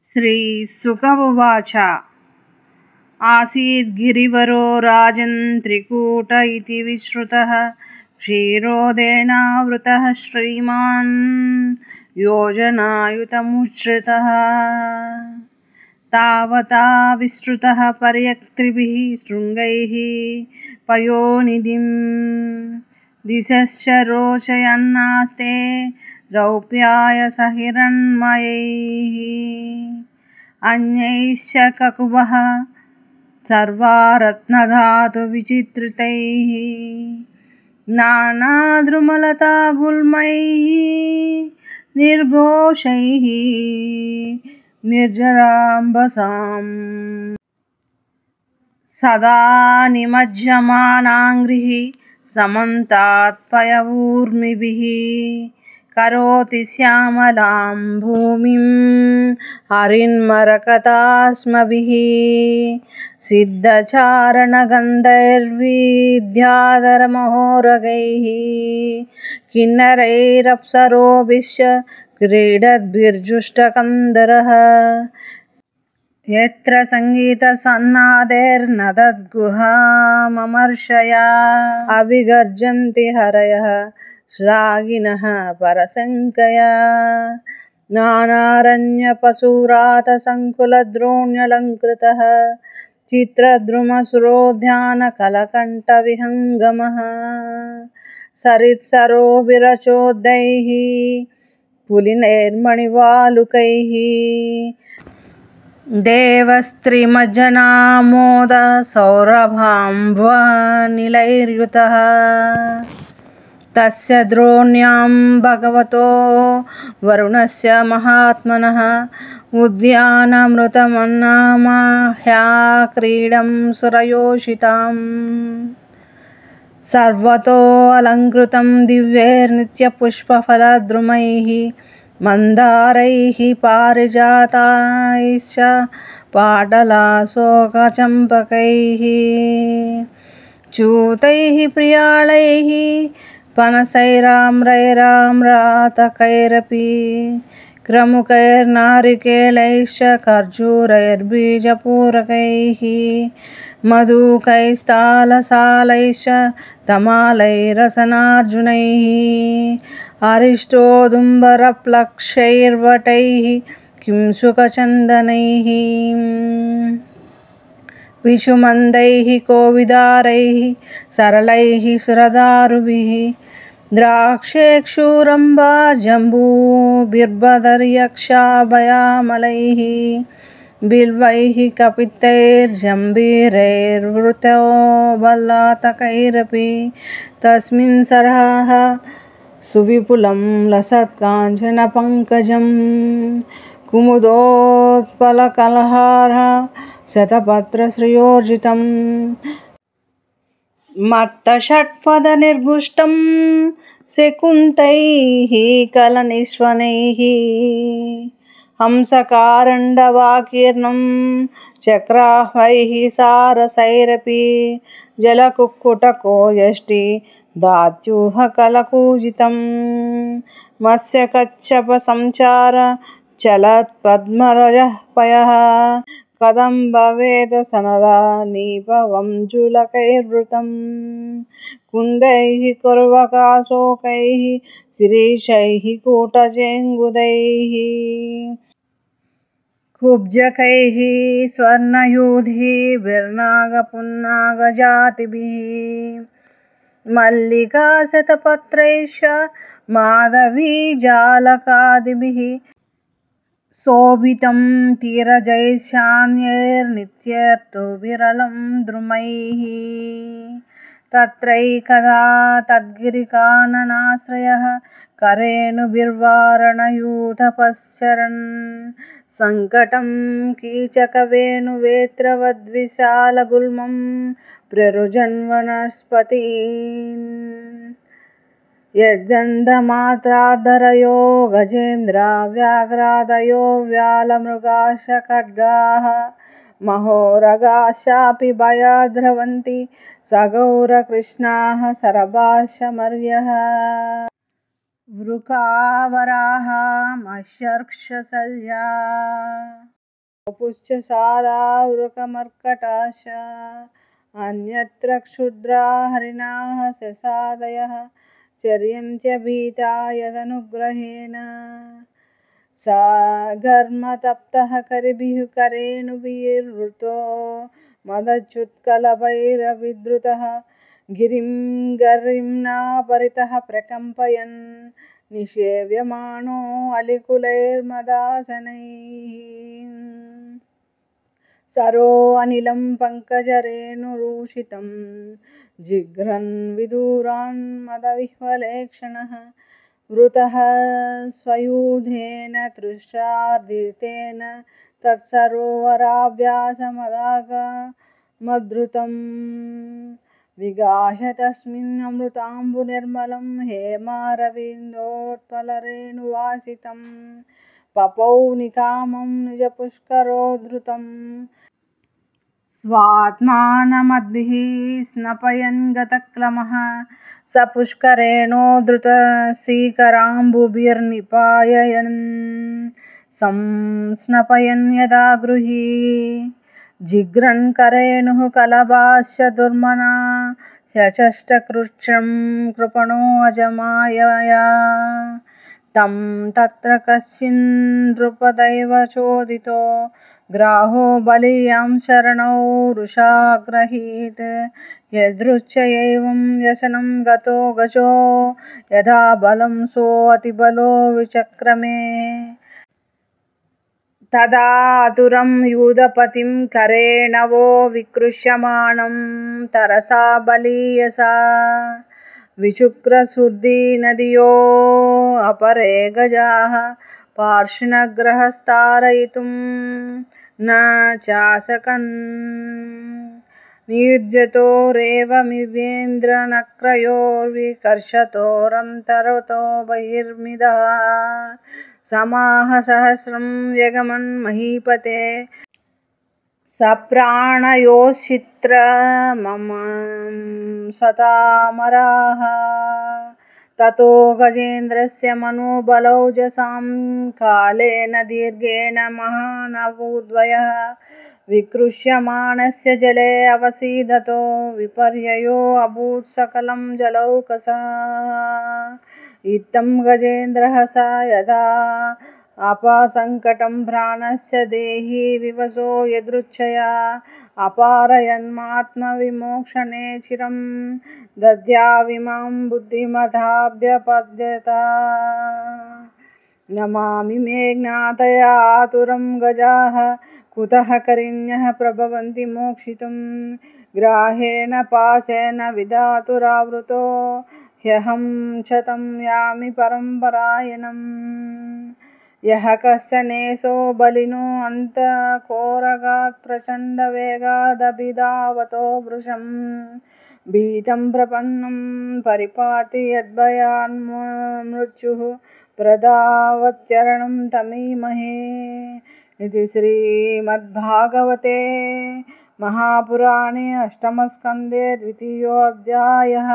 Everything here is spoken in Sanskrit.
श्रीसुक उवाच आसीद्गिरिवरो राजन् त्रिकूट इति विश्रुतः क्षीरोदेनावृतः श्रीमान् योजनायुतमुच्छ्रितः तावता विस्तृतः पर्यक्त्रिभिः शृङ्गैः पयोनिधिं दिशश्च रोचयन्नास्ते रौप्याय सहिरण्मयैः अन्यैश्च ककुवः सर्वा रत्नधातुविचित्रितैः नानाद्रुमलता गुल्मैः निर्घोषैः निर्जराम्बसाम् सदा निमज्जमानाङ्घ्रिः समन्तात् पयवूर्मिभिः करोति श्यामलां भूमिं हरिन्मरकतास्मभिः सिद्धचारणगन्धर्वीद्याधरमहोरगैः किन्नरैरप्सरोभिश्च क्रीडद्भिर्जुष्टकन्दरः यत्र सङ्गीतसन्नादैर्नदद्गुहाममर्षया अभिगर्जन्ति हरयः श्रागिनः परशङ्कया नानारण्यपशुरातसङ्कुलद्रोण्यलङ्कृतः चित्रद्रुमसुरोद्यानकलकण्ठविहङ्गमः सरित्सरोभिरचोदैः पुलिनैर्मणिवालुकैः देवस्त्रीमज्जनामोदसौरभाम्भ्वनिलैर्युतः तस्य द्रोण्यां भगवतो वरुणस्य महात्मनः उद्यानमृतमन्नामह्याक्रीडं सुरयोषिताम् सर्वतो अलङ्कृतं दिव्यैर्नित्यपुष्पफलद्रुमैः मन्दारैः पारिजातैश्च पाटलाशोकचम्पकैः च्यूतैः प्रियाळैः पनसैराम्रैराम्रातकैरपि क्रमुकैर्नारिकेलैश्च खर्जूरैर्बीजपूरकैः मधुकैस्तालसालैश्च तमालैरसनार्जुनैः अरिष्टोदुम्बरप्लक्षैर्वटैः किंशुकचन्दनैः विषुमन्दैः कोविदारैः सरलैः सुरदारुभिः द्राक्षेक्षूरम्बा जम्बूभिर्बदर्यक्षाभयामलैः बिल्वैः कपितैर्जम्बीरैर्वृतो बल्लातकैरपि तस्मिन् सरः सुविपुलं लसत्काञ्चनपङ्कजं कुमुदोत्पलकलहारः शतपत्रश्रियोर्जितं मत्तषट्पदनिर्गुष्टं सेकुन्तैः कलनिस्वनैः हंसकारण्डवाकीर्णं चक्राह्वैः सारसैरपि जलकुक्कुटको यष्टि दात्यूहकलकूजितं मत्स्यकच्छपसञ्चार चलत्पद्मरजः पयः कदम्बवेदसनदा नीपवंजुलकैर्वृतं कुन्दैः कुर्वकाशोकैः शिरीषैः कूटचेङ्गुदैः कुब्जकैः स्वर्णयूधिभिर्नागपुन्नागजातिभिः मल्लिकाशतपत्रैश्च माधवीजालकादिभिः शोभितं तीरजैश्चान्यैर्नित्यर्तुविरलं द्रुमैः तत्रैकदा तद्गिरिकाननाश्रयः करेणुभिर्वारणयूथपश्चरन् सङ्कटं कीचकवेणुवेत्रवद्विशालगुल्मं प्ररुजन्वनस्पतीन् यद्गन्धमात्राधरयो गजेन्द्रा व्याघ्रादयो व्यालमृगाश्च खड्गाः महोरगाश्चापि भयाद्रवन्ति सगौरकृष्णाः सरभाश्च मर्यः वृकावराः मशर्क्षशल्या। पुश्च शालावृकमर्कटाश अन्यत्र क्षुद्रा हरिणाः ससादयः चर्यन्त्यभीता यदनुग्रहेण सा घर्मतप्तः करिभिः करेणुभिर्वृतो मदच्युत्कलभैरविद्रुतः गिरिं गरिम्ना परितः प्रकम्पयन् निषेव्यमाणो अलिकुलैर्मदासनैः सरो अनिलं पङ्कजरेणुरूषितं जिघ्रन् विदूरान् मदविह्वलेक्षणः वृतः स्वयूधेन तृषार्दितेन तत्सरोवराभ्यासमदागमद्रुतं विगाह्य तस्मिन्नमृताम्बुनिर्मलं हेमारविन्दोत्पलरेणुवासितं पपौ निकामं निजपुष्करोद्धृतं स्वात्मानमद्भिः स्नपयन् गतक्लमः स पुष्करेणोद्धृतसीकराम्बुभिर्निपाययन् संस्नपयन् यदा गृही जिघ्रन् करेणुः कलभाश्च दुर्मना ह्यचष्टकृच्छ्रं कृपणो अजमायया तं तत्र कश्चिन्नृपदैव चोदितो ग्राहो बलीयां शरणौ वृषाग्रहीत् यदृच्छयैवं व्यसनं गतो गजो यदा बलं सोऽतिबलो विचक्रमे तदा आतुरं यूदपतिं करेणवो विकृष्यमाणं तरसा बलीयसा विचुक्रसुर्दीनदियो अपरे गजाः पार्श्वनग्रहस्तारयितुं न चासकन् नियुध्यतोरेवमिवेन्द्रनक्रयोर्विकर्षतोरन्तरतो बहिर्मिदः समाह सहस्रं यगमन् महीपते सप्राणयोश्चित्र मम सतामराः ततो गजेन्द्रस्य मनोबलौजसां कालेन दीर्घेण महानभूद्वयः विकृष्यमाणस्य जले अवसीदतो विपर्ययो अभूत् सकलं जलौकसः इत्थं गजेन्द्रः स यदा अपासङ्कटं प्राणस्य देहि विवशो यदृच्छया अपारयन्मात्मविमोक्षणे चिरं दद्याविमां बुद्धिमताभ्यपद्यता नमामि मेघनाथया आतुरं गजाः कुतः करिण्यः प्रभवन्ति मोक्षितुं ग्राहेण पाशेन विधातुरावृतो ह्यहं च तं यामि परम्परायणम् यः कश्चनेशो बलिनो अन्तकोरगात् प्रचण्डवेगादभिधावतो वृषं भीतं प्रपन्नं परिपाति यद्भयान्मृत्युः प्रधावत्यरणं तमीमहे इति श्रीमद्भागवते महापुराणे अष्टमस्कन्धे द्वितीयोऽध्यायः।